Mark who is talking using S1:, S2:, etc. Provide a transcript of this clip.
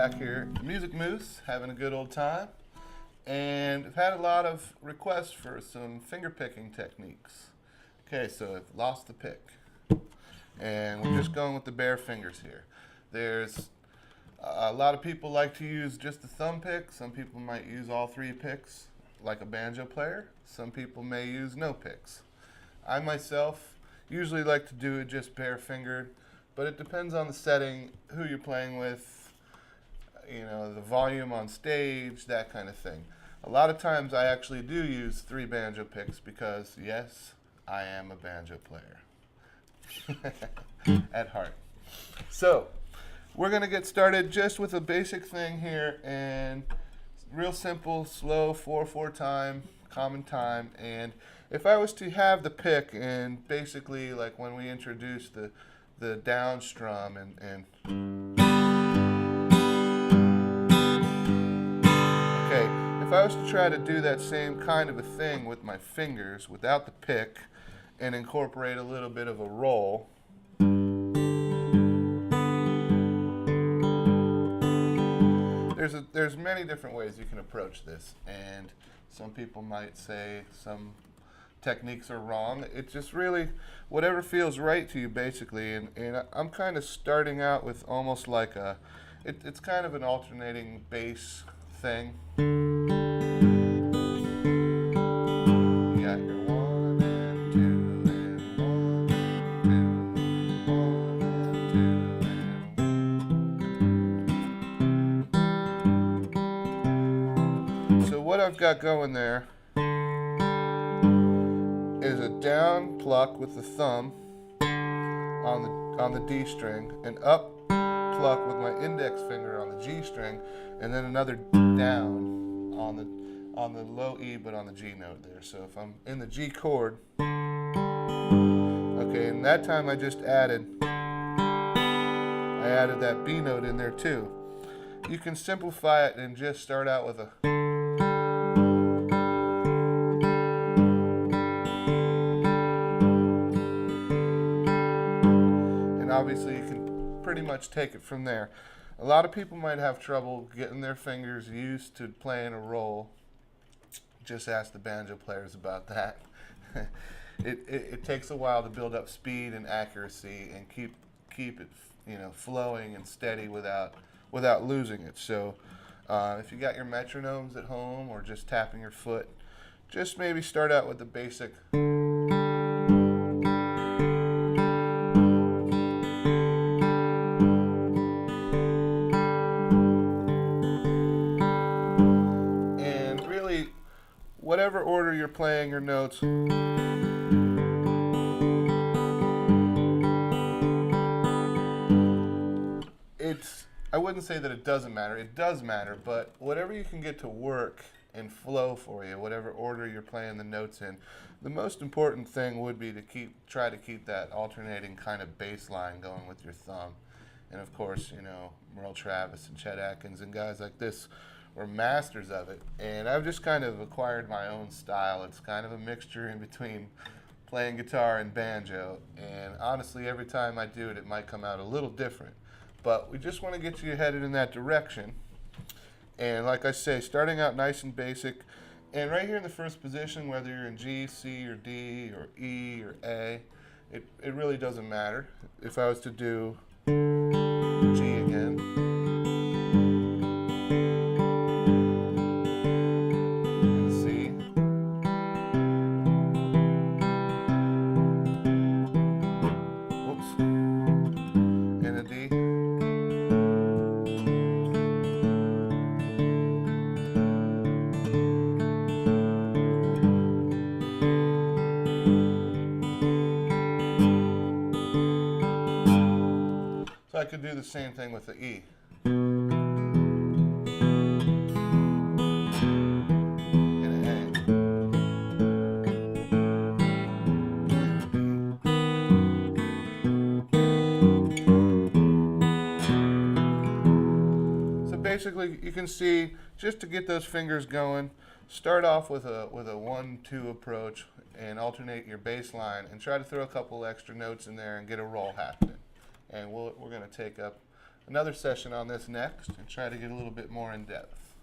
S1: back here at Music Moose, having a good old time. And I've had a lot of requests for some finger picking techniques. Okay, so I've lost the pick. And we're just going with the bare fingers here. There's a lot of people like to use just the thumb pick. Some people might use all three picks, like a banjo player. Some people may use no picks. I myself usually like to do it just bare fingered, but it depends on the setting, who you're playing with, you know, the volume on stage, that kind of thing. A lot of times I actually do use three banjo picks because, yes, I am a banjo player at heart. So we're going to get started just with a basic thing here, and real simple, slow, 4/4 time, common time. And if I was to have the pick and basically like when we introduced the down strum and okay, if I was to try to do that same kind of a thing with my fingers without the pick and incorporate a little bit of a roll, there's many different ways you can approach this, and some people might say some techniques are wrong. It's just really whatever feels right to you, basically. And I'm kind of starting out with almost like it's kind of an alternating bass thing. You got your 1 and 2 and 1 and 2 and 1 and 2. So what I've got going there is a down pluck with the thumb on the D string, an up pluck with my index finger on the G string, and then another down on the low E but on the G note there. So if I'm in the G chord, okay, and that time I just added that B note in there too. You can simplify it and just start out with a obviously, you can pretty much take it from there. A lot of people might have trouble getting their fingers used to playing a roll. Just ask the banjo players about that. It takes a while to build up speed and accuracy and keep it, you know, flowing and steady without losing it. So if you got your metronomes at home or just tapping your foot, just maybe start out with the basic. Whatever order you're playing your notes, I wouldn't say that it doesn't matter. It does matter, but whatever you can get to work and flow for you, whatever order you're playing the notes in, the most important thing would be to try to keep that alternating kind of bass line going with your thumb. And of course, you know, Merle Travis and Chet Atkins and guys like this were masters of it, and I've just kind of acquired my own style. It's kind of a mixture in between playing guitar and banjo, and honestly every time I do it, it might come out a little different, but we just want to get you headed in that direction. And like I say, starting out nice and basic, and right here in the first position, whether you're in G, C, or D, or E, or A, it really doesn't matter. If I was to do G again, I could do the same thing with the E. And an A. So basically, you can see, just to get those fingers going, start off with a 1-2 approach and alternate your bass line and try to throw a couple extra notes in there and get a roll happening. And we're going to take up another session on this next and try to get a little bit more in depth.